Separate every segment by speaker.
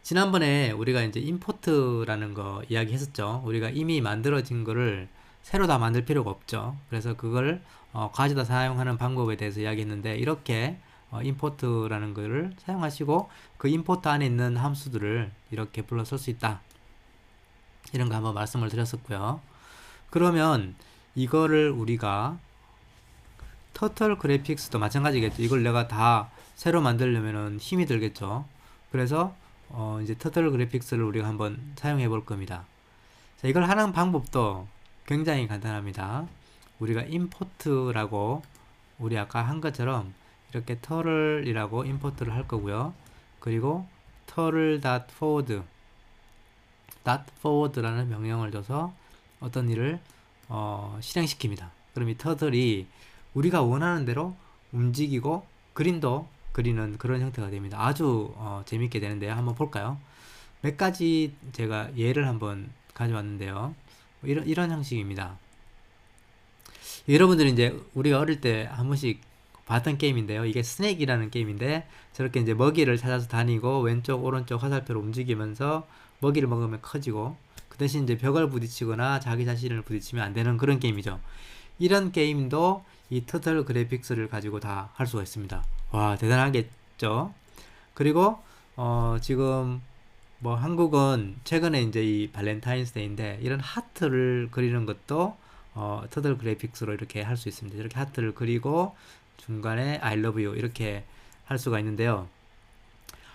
Speaker 1: 지난번에 우리가 이제 임포트라는 거 이야기 했었죠. 우리가 이미 만들어진 거를 새로 다 만들 필요가 없죠. 그래서 그걸 가져다 사용하는 방법에 대해서 이야기했는데, 이렇게 임포트라는 거를 사용하시고 그 임포트 안에 있는 함수들을 이렇게 불러 쓸 수 있다, 이런 거 한번 말씀을 드렸었고요. 그러면 이거를 우리가 터틀 그래픽스도 마찬가지겠죠. 이걸 내가 다 새로 만들려면은 힘이 들겠죠. 그래서 이제 터틀 그래픽스를 우리가 한번 사용해 볼 겁니다. 자, 이걸 하는 방법도 굉장히 간단합니다. 우리가 임포트라고 우리 아까 한 것처럼 이렇게 터틀이라고 임포트를 할 거고요. 그리고 turtle.forward forward라는 명령을 줘서 어떤 일을 실행시킵니다. 그럼 이 터틀이 우리가 원하는 대로 움직이고 그림도 그리는 그런 형태가 됩니다. 아주 재밌게 되는데요. 한번 볼까요? 몇 가지 제가 예를 한번 가져왔는데요. 이런 형식입니다. 여러분들이 이제 우리가 어릴 때 한 번씩 봤던 게임인데요. 이게 스낵이라는 게임인데, 저렇게 이제 먹이를 찾아서 다니고 왼쪽 오른쪽 화살표로 움직이면서 먹이를 먹으면 커지고, 그 대신 이제 벽을 부딪히거나 자기 자신을 부딪히면 안 되는 그런 게임이죠. 이런 게임도 이 터틀 그래픽스를 가지고 다 할 수가 있습니다. 와, 대단하겠죠? 그리고 지금 뭐 한국은 최근에 이제 이 발렌타인스데이인데, 이런 하트를 그리는 것도 터틀 그래픽스로 이렇게 할 수 있습니다. 이렇게 하트를 그리고 중간에 I love you 이렇게 할 수가 있는데요.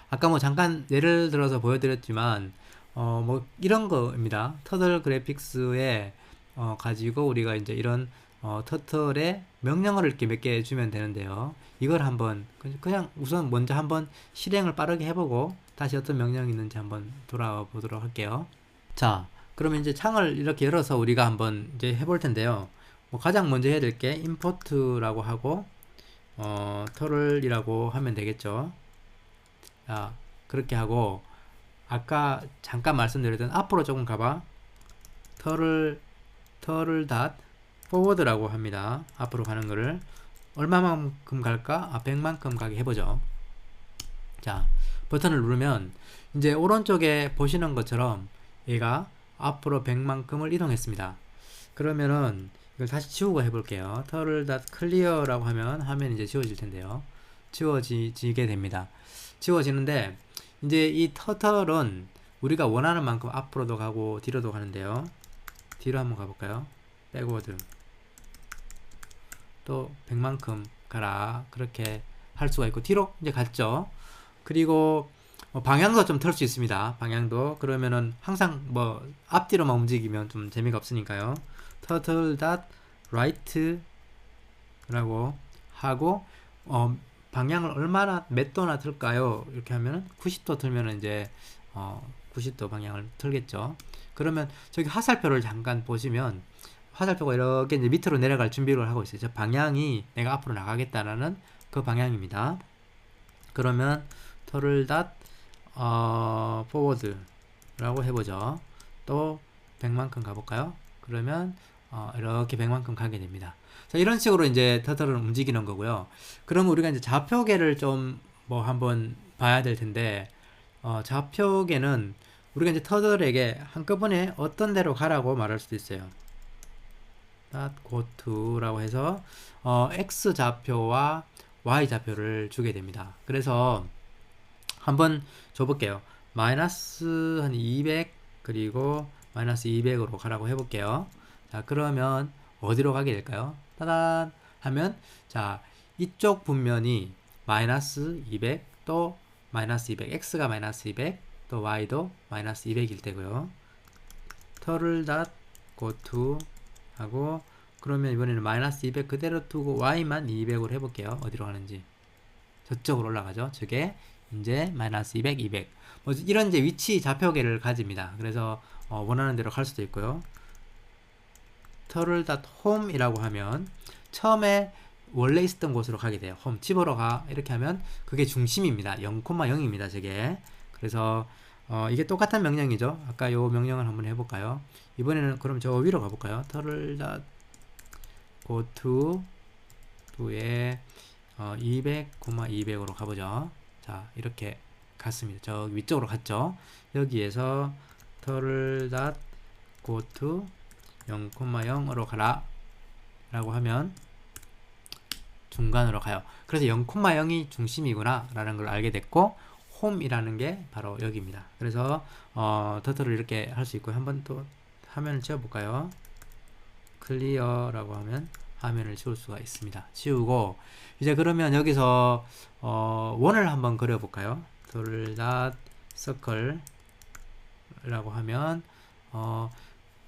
Speaker 1: 아까 뭐 잠깐 예를 들어서 보여드렸지만 뭐 이런 거입니다. 터틀 그래픽스에 가지고 우리가 이제 이런 터틀에 명령어를 이렇게 몇 개 주면 되는데요. 이걸 한번 그냥 우선 먼저 한번 실행을 빠르게 해보고 다시 어떤 명령이 있는지 한번 돌아와 보도록 할게요. 자, 그러면 이제 창을 이렇게 열어서 우리가 한번 이제 해볼 텐데요. 뭐 가장 먼저 해야 될 게 import라고 하고 터틀이라고 하면 되겠죠. 자, 그렇게 하고 아까 잠깐 말씀드렸던 앞으로 조금 가봐. 터틀 닷 포워드라고 합니다. 앞으로 가는 거를 얼마만큼 갈까? 100만큼 가게 해보죠. 자, 버튼을 누르면 이제 오른쪽에 보시는 것처럼 얘가 앞으로 100만큼을 이동했습니다. 그러면은 이걸 다시 지우고 해볼게요. 터틀 닷 클리어라고 하면 화면이 이제 지워질 텐데요. 지워지게 됩니다. 지워지는데 이제 이 터틀은 우리가 원하는 만큼 앞으로도 가고 뒤로도 가는데요. 뒤로 한번 가볼까요? 백워드 또 100만큼 가라, 그렇게 할 수가 있고 뒤로 이제 갔죠. 그리고 방향도 좀 틀 수 있습니다. 방향도 그러면은 항상 뭐 앞뒤로만 움직이면 좀 재미가 없으니까요. turtle dot right 라고 하고 방향을 얼마나 몇 도나 틀까요? 이렇게 하면은 90도 틀면은 이제 90도 방향을 틀겠죠. 그러면 저기 화살표를 잠깐 보시면 화살표가 이렇게 이제 밑으로 내려갈 준비를 하고 있어요. 저 방향이 내가 앞으로 나가겠다라는 그 방향입니다. 그러면 터틀 닷 포워드 라고 해보죠. 또 100만큼 가볼까요? 그러면 이렇게 100만큼 가게 됩니다. 자, 이런 식으로 이제 터틀을 움직이는 거고요. 그럼 우리가 이제 좌표계를 좀 뭐 한번 봐야 될 텐데, 좌표계는 우리가 이제 터틀에게 한꺼번에 어떤 데로 가라고 말할 수도 있어요. go to 라고 해서 x 좌표와 y 좌표를 주게 됩니다. 그래서 한번 줘볼게요. 마이너스 한 200 그리고 마이너스 200으로 가라고 해볼게요. 자, 그러면 어디로 가게 될까요? 따단 하면, 자, 이쪽 분면이 마이너스 200 또 마이너스 200, x가 마이너스 200 또 y도 마이너스 200일 때고요. 터틀 닷 go to 하고, 그러면 이번에는 마이너스 200 그대로 두고 y만 200으로 해볼게요. 어디로 가는지. 저쪽으로 올라가죠. 저게 이제 마이너스 200, 200. 뭐 이런 이제 위치 좌표계를 가집니다. 그래서 원하는 대로 갈 수도 있고요. turtle.home 이라고 하면 처음에 원래 있었던 곳으로 가게 돼요. 홈, 집으로 가. 이렇게 하면 그게 중심입니다. 0,0입니다. 저게. 그래서 이게 똑같은 명령이죠. 아까 요 명령을 한번 해볼까요? 이번에는 그럼 저 위로 가볼까요? turtle.go to에 200, 200으로 가보죠. 자, 이렇게 갔습니다. 저 위쪽으로 갔죠. 여기에서 turtle dot go to 0,0으로 가라 라고 하면 중간으로 가요. 그래서 0,0이 중심이구나 라는 걸 알게 됐고, 홈이라는 게 바로 여기입니다. 그래서 터틀을 이렇게 할 수 있고, 한번 또 화면을 지워볼까요? 클리어라고 하면 화면을 지울 수가 있습니다. 지우고, 이제 그러면 여기서 원을 한번 그려볼까요? turtle circle 라고 하면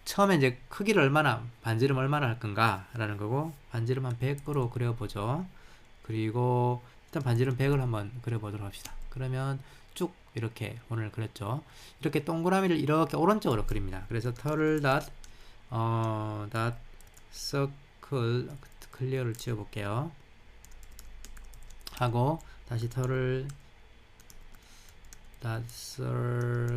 Speaker 1: 처음에 이제 크기를 얼마나, 반지름 얼마나 할 건가 라는 거고, 반지름 한 100으로 그려보죠. 그리고 일단 반지름 100을 한번 그려보도록 합시다. 그러면 쭉 이렇게 원을 그렸죠. 이렇게 동그라미를 이렇게 오른쪽으로 그립니다. 그래서 turtle dot circle, 클리어를 지워볼게요. 하고 다시 turtle dot circle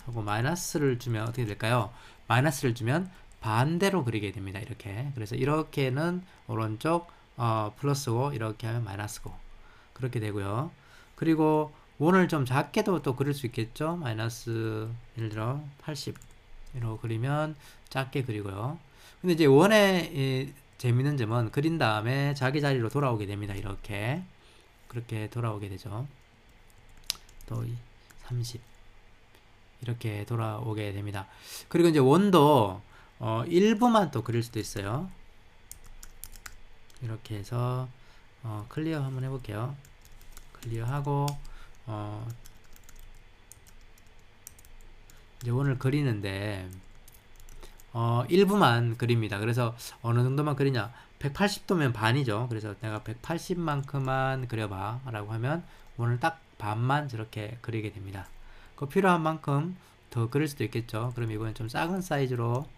Speaker 1: 하고 마이너스를 주면 어떻게 될까요? 마이너스를 주면 반대로 그리게 됩니다. 이렇게. 그래서 이렇게는 오른쪽 플러스고, 이렇게 하면 마이너스고, 그렇게 되고요. 그리고 원을 좀 작게도 또 그릴 수 있겠죠. 마이너스 예를 들어 80으로 그리면 작게 그리고요. 근데 이제 원의 재밌는 점은 그린 다음에 자기 자리로 돌아오게 됩니다. 이렇게 그렇게 돌아오게 되죠. 또 30 이렇게 돌아오게 됩니다. 그리고 이제 원도 일부만 또 그릴 수도 있어요. 이렇게 해서 클리어 한번 해볼게요. 클리어하고 이제 원을 그리는데 일부만 그립니다. 그래서 어느 정도만 그리냐, 180도면 반이죠. 그래서 내가 180만큼만 그려봐 라고 하면 원을 딱 반만 저렇게 그리게 됩니다. 그 필요한 만큼 더 그릴 수도 있겠죠. 그럼 이번엔 좀 작은 사이즈로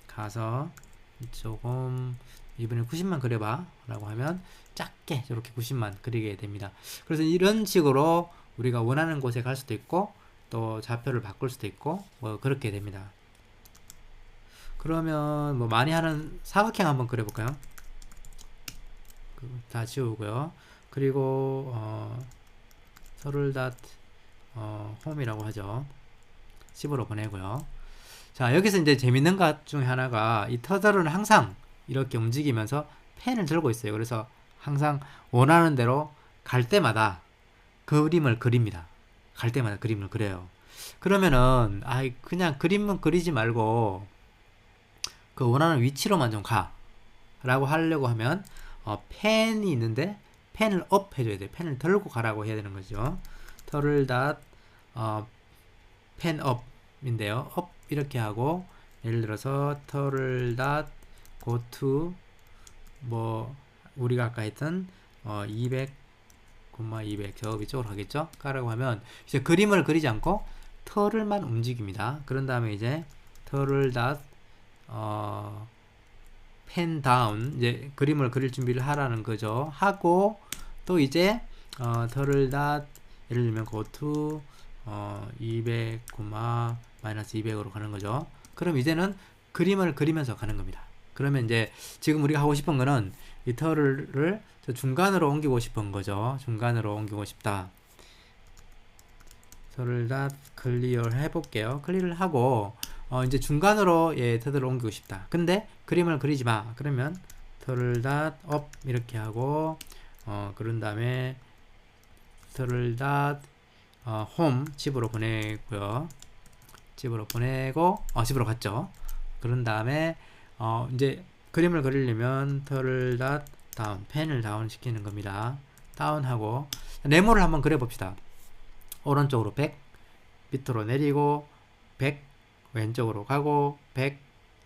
Speaker 1: 가서 조금 이번에 90만 그려봐 라고 하면 작게 저렇게 90만 그리게 됩니다. 그래서 이런 식으로 우리가 원하는 곳에 갈 수도 있고, 또 좌표를 바꿀 수도 있고, 뭐 그렇게 됩니다. 그러면 뭐 많이 하는 사각형 한번 그려볼까요? 다 지우고요. 그리고 서를 닷 홈이라고 하죠. 10으로 보내고요. 자, 여기서 이제 재밌는 것 중에 하나가, 이 터널은 항상 이렇게 움직이면서 펜을 들고 있어요. 그래서 항상 원하는 대로 갈 때마다 그림을 그립니다. 갈 때마다 그림을 그려요. 그러면은 그냥 그림은 그리지 말고 그 원하는 위치로만 좀 가 라고 하려고 하면 펜이 있는데 펜을 업 해줘야 돼요. 펜을 들고 가라고 해야 되는 거죠. 터를 닷 펜 업인데요. 업 이렇게 하고, 예를 들어서 터를 닷 go to 뭐 우리가 아까 했던 200, 200 저 위쪽으로 가겠죠. 가라고 하면 이제 그림을 그리지 않고 털을만 움직입니다. 그런 다음에 이제 털을 닷 펜 다운, 이제 그림을 그릴 준비를 하라는 거죠. 하고 또 이제 털을 닷 예를 들면 go to 200, 마이너스 200으로 가는 거죠. 그럼 이제는 그림을 그리면서 가는 겁니다. 그러면 이제 지금 우리가 하고 싶은 거는 이 털을 저 중간으로 옮기고 싶은 거죠. 중간으로 옮기고 싶다. 털을 다 클리어 해볼게요. 클리어를 하고 이제 중간으로 털을 옮기고 싶다. 근데 그림을 그리지 마. 그러면 털을 다 업 이렇게 하고 그런 다음에 털을 다 홈 집으로 보내고요. 집으로 보내고 집으로 갔죠. 그런 다음에 이제 그림을 그리려면 털을 다 다운, 펜을 다운 시키는 겁니다. 다운하고 네모를 한번 그려봅시다. 오른쪽으로 100, 밑으로 내리고 100, 왼쪽으로 가고 100,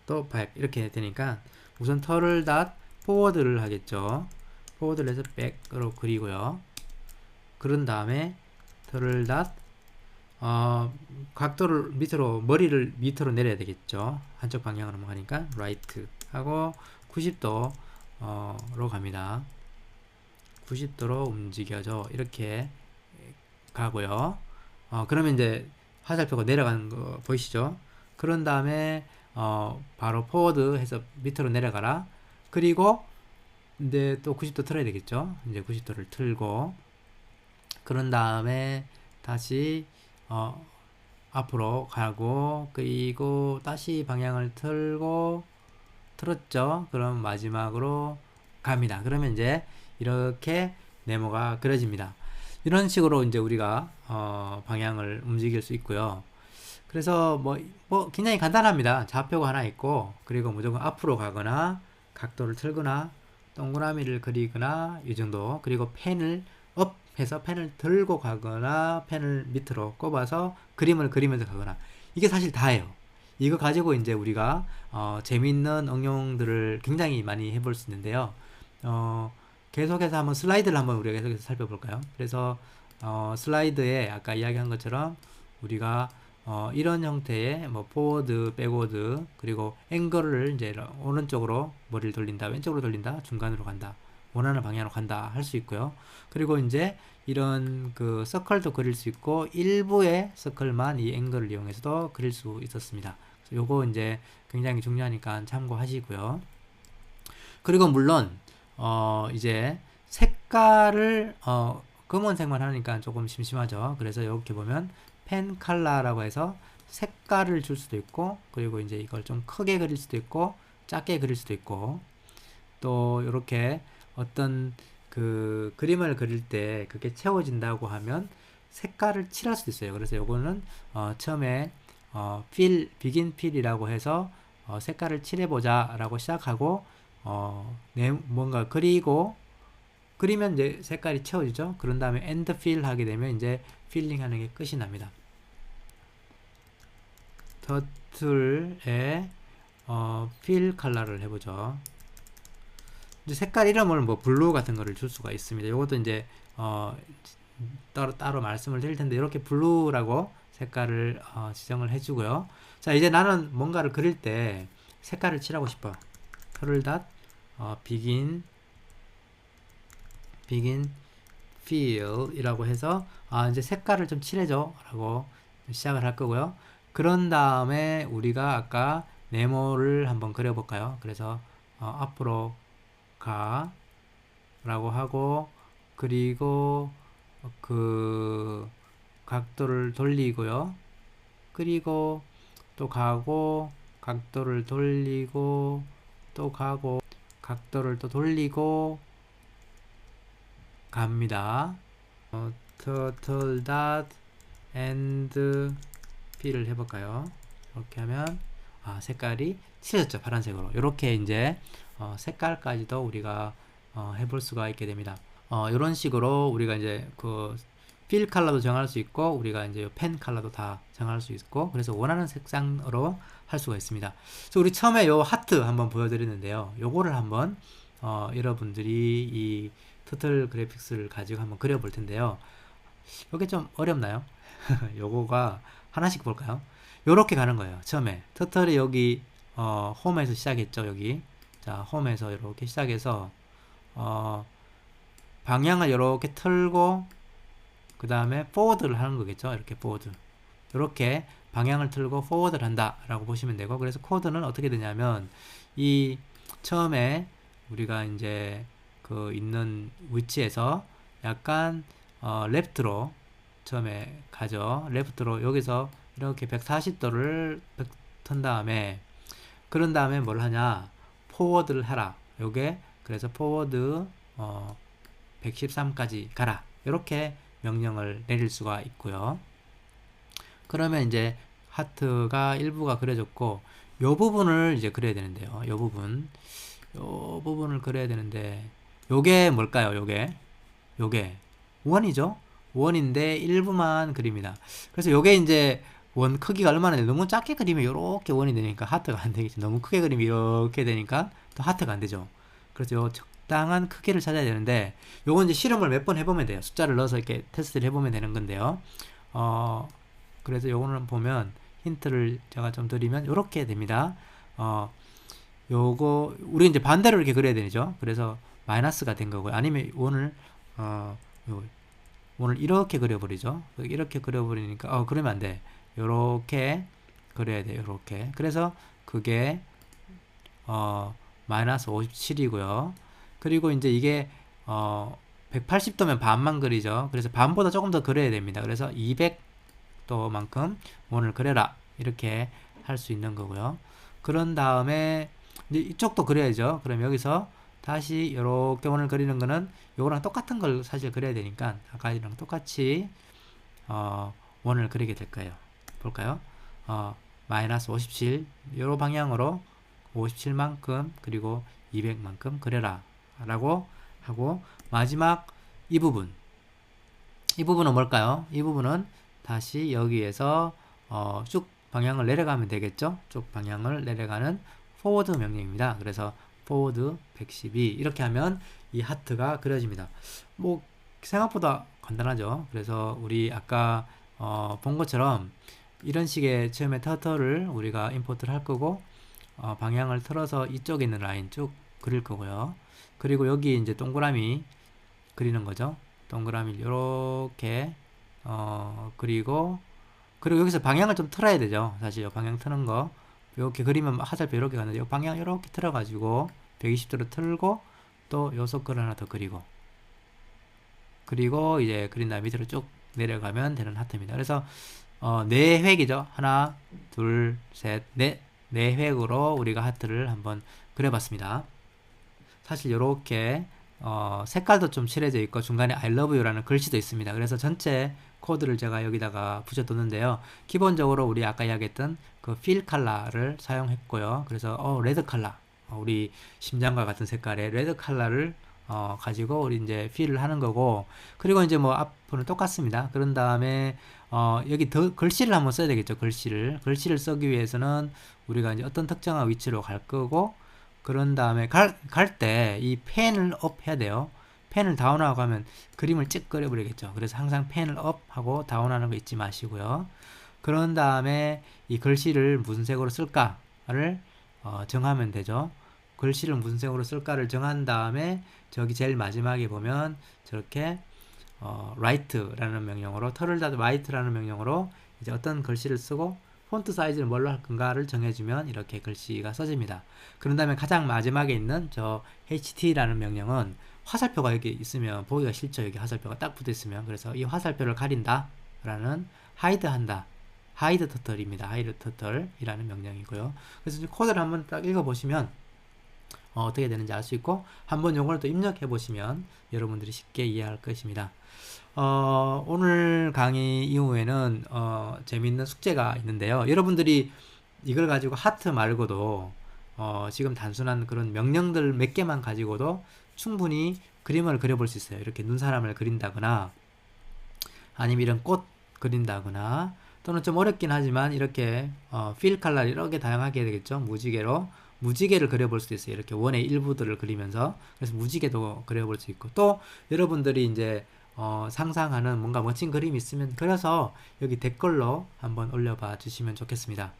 Speaker 1: 또 100 이렇게 되니까 우선 털을 다 포워드를 하겠죠. 포워드를 해서 100으로 그리고요. 그런 다음에 털을 다 각도를 밑으로, 머리를 밑으로 내려야 되겠죠. 한쪽 방향으로 가니까 라이트 하고 90도로 갑니다. 90도로 움직여져. 이렇게 가고요. 그러면 이제 화살표가 내려가는 거 보이시죠? 그런 다음에 바로 포워드 해서 밑으로 내려가라. 그리고 이제 또 90도 틀어야 되겠죠. 이제 90도를 틀고 그런 다음에 다시 앞으로 가고, 그리고 다시 방향을 틀었죠. 그럼 마지막으로 갑니다. 그러면 이제 이렇게 네모가 그려집니다. 이런 식으로 이제 우리가 방향을 움직일 수 있고요. 그래서 뭐 굉장히 간단합니다. 좌표가 하나 있고, 그리고 무조건 앞으로 가거나 각도를 틀거나 동그라미를 그리거나 이 정도. 그리고 펜을 업 해서 펜을 들고 가거나 펜을 밑으로 꼽아서 그림을 그리면서 가거나, 이게 사실 다예요. 이거 가지고 이제 우리가 재미있는 응용들을 굉장히 많이 해볼 수 있는데요. 계속해서 한번 슬라이드를 한번 우리가 계속해서 살펴볼까요? 그래서 슬라이드에 아까 이야기한 것처럼 우리가 이런 형태의 뭐 포워드, 백워드, 그리고 앵글을 이제 오른쪽으로 머리를 돌린다, 왼쪽으로 돌린다, 중간으로 간다, 원하는 방향으로 간다 할 수 있고요. 그리고 이제 이런 그 서클도 그릴 수 있고, 일부의 서클만 이 앵글을 이용해서도 그릴 수 있었습니다. 요거 이제 굉장히 중요하니까 참고하시고요. 그리고 물론 이제 색깔을 검은색만 하니까 조금 심심하죠. 그래서 이렇게 보면 펜 컬러라고 해서 색깔을 줄 수도 있고, 그리고 이제 이걸 좀 크게 그릴 수도 있고 작게 그릴 수도 있고, 또 이렇게 어떤 그 그림을 그릴 때 그게 채워진다고 하면 색깔을 칠할 수도 있어요. 그래서 요거는 처음에 비긴 필이라고 해서 색깔을 칠해보자 라고 시작하고 뭔가 그리면 이제 색깔이 채워지죠. 그런 다음에 end fill 하게 되면 이제 필링 하는 게 끝이 납니다. 터틀의 fill 컬러를 해보죠. 이제 색깔 이름을 뭐 블루 같은 거를 줄 수가 있습니다. 이것도 이제 따로 말씀을 드릴 텐데, 이렇게 블루라고 색깔을 지정을 해주고요. 자, 이제 나는 뭔가를 그릴 때 색깔을 칠하고 싶어. 털을닷 begin fill 이라고 해서 이제 색깔을 좀 칠해줘 라고 시작을 할 거고요. 그런 다음에 우리가 아까 네모를 한번 그려볼까요? 그래서 앞으로 가 라고 하고, 그리고 그 각도를 돌리고요. 그리고 또 가고, 각도를 돌리고, 또 가고, 각도를 또 돌리고 갑니다. turtle dot and fill을 해볼까요? 이렇게 하면 색깔이 칠해졌죠. 파란색으로. 이렇게 이제 색깔까지도 우리가 해볼 수가 있게 됩니다. 이런 식으로 우리가 이제 그 필 컬러도 정할 수 있고, 우리가 이제 펜 컬러도 다 정할 수 있고, 그래서 원하는 색상으로 할 수가 있습니다. 그래서 우리 처음에 요 하트 한번 보여드렸는데요. 요거를 한번 여러분들이 이 터틀 그래픽스를 가지고 한번 그려볼 텐데요. 이게 좀 어렵나요? 요거가 하나씩 볼까요? 요렇게 가는 거예요. 처음에 터틀이 여기 홈에서 시작했죠. 여기 자, 홈에서 이렇게 시작해서 방향을 이렇게 틀고, 그 다음에 포워드를 하는 거겠죠. 이렇게 포워드, 이렇게 방향을 틀고 포워드를 한다 라고 보시면 되고, 그래서 코드는 어떻게 되냐면 이 처음에 우리가 이제 그 있는 위치에서 약간 레프트로 처음에 가죠. 레프트로 여기서 이렇게 140도를 턴 다음에, 그런 다음에 뭘 하냐, 포워드를 하라. 요게 그래서 포워드 113까지 가라, 이렇게 명령을 내릴 수가 있고요. 그러면 이제 하트가 일부가 그려졌고, 요 부분을 이제 그려야 되는데요. 요 부분을 그려야 되는데, 요게 뭘까요? 요게 원이죠. 원인데 일부만 그립니다. 그래서 요게 이제 원 크기가 얼마나 돼? 너무 작게 그리면 이렇게 원이 되니까 하트가 안 되겠죠. 너무 크게 그리면 이렇게 되니까 또 하트가 안 되죠. 그래서 요 적당한 크기를 찾아야 되는데, 요건 이제 실험을 몇 번 해보면 돼요. 숫자를 넣어서 이렇게 테스트를 해보면 되는 건데요. 그래서 요거는 보면 힌트를 제가 좀 드리면 이렇게 됩니다. 요거 우리 이제 반대로 이렇게 그려야 되죠. 그래서 마이너스가 된 거고요. 아니면 원을 이렇게 그려버리죠. 이렇게 그려버리니까 그러면 안 돼. 요렇게 그려야 돼요. 요렇게. 그래서 그게 마이너스 57이고요. 그리고 이제 이게 180도면 반만 그리죠. 그래서 반보다 조금 더 그려야 됩니다. 그래서 200도만큼 원을 그려라. 이렇게 할 수 있는 거고요. 그런 다음에 이제 이쪽도 그려야죠. 그럼 여기서 다시 이렇게 원을 그리는 거는 요거랑 똑같은 걸 사실 그려야 되니까 아까랑 똑같이 원을 그리게 될 거예요. 볼까요? 마이너스 57 요런 방향으로 57만큼 그리고 200만큼 그려라 라고 하고, 마지막 이 부분은 뭘까요? 이 부분은 다시 여기에서 쭉 방향을 내려가면 되겠죠. 쭉 방향을 내려가는 포워드 명령입니다. 그래서 포워드 112 이렇게 하면 이 하트가 그려집니다. 뭐 생각보다 간단하죠. 그래서 우리 아까 본 것처럼 이런 식의 처음에 터틀을 우리가 임포트를 할 거고, 방향을 틀어서 이쪽에 있는 라인 쭉 그릴 거고요. 그리고 여기 이제 동그라미 그리는 거죠. 동그라미 요렇게 그리고 여기서 방향을 좀 틀어야 되죠. 사실 요 방향 트는 거 이렇게 그리면 화살표 이렇게 가는데 요 방향 이렇게 틀어 가지고 120도로 틀고 또 요 서클 하나 더 그리고 이제 그린 다음 밑으로 쭉 내려가면 되는 하트입니다. 그래서 4획이죠. 하나, 둘, 셋, 넷. 4획으로 우리가 하트를 한번 그려봤습니다. 사실 이렇게 색깔도 좀 칠해져 있고 중간에 I love you라는 글씨도 있습니다. 그래서 전체 코드를 제가 여기다가 붙여뒀는데요. 기본적으로 우리 아까 이야기했던 그 필 컬러를 사용했고요. 그래서 레드 컬러, 우리 심장과 같은 색깔의 레드 컬러를 가지고 우리 이제 필을 하는 거고, 그리고 이제 뭐 앞으로는 똑같습니다. 그런 다음에 여기 더 글씨를 한번 써야 되겠죠. 글씨를 쓰기 위해서는 우리가 이제 어떤 특정한 위치로 갈 거고, 그런 다음에 갈 때 이 펜을 업 해야 돼요. 펜을 다운하고 하면 그림을 찍 그려버리겠죠. 그래서 항상 펜을 업 하고 다운하는 거 잊지 마시고요. 그런 다음에 이 글씨를 무슨 색으로 쓸까를 정하면 되죠. 글씨를 무슨 색으로 쓸까를 정한 다음에 저기 제일 마지막에 보면 저렇게 write라는 명령으로 털을 닫아 write라는 명령으로 이제 어떤 글씨를 쓰고 폰트 사이즈를 뭘로 할 건가를 정해주면 이렇게 글씨가 써집니다. 그런 다음에 가장 마지막에 있는 저 ht라는 명령은 화살표가 여기 있으면 보기가 싫죠. 여기 화살표가 딱 붙어 있으면. 그래서 이 화살표를 가린다 라는 hide 한다, hide turtle입니다. hide turtle 이라는 명령이고요. 그래서 이제 코드를 한번 딱 읽어보시면 어떻게 되는지 알 수 있고, 한번 요걸 또 입력해 보시면 여러분들이 쉽게 이해할 것입니다. 오늘 강의 이후에는 재미있는 숙제가 있는데요. 여러분들이 이걸 가지고 하트 말고도 지금 단순한 그런 명령들 몇 개만 가지고도 충분히 그림을 그려볼 수 있어요. 이렇게 눈사람을 그린다거나 아니면 이런 꽃 그린다거나, 또는 좀 어렵긴 하지만 이렇게 필 컬러 이렇게 다양하게 되겠죠. 무지개를 그려볼 수도 있어요. 이렇게 원의 일부들을 그리면서. 그래서 무지개도 그려볼 수 있고, 또 여러분들이 이제 상상하는 뭔가 멋진 그림이 있으면 그려서 여기 댓글로 한번 올려봐 주시면 좋겠습니다.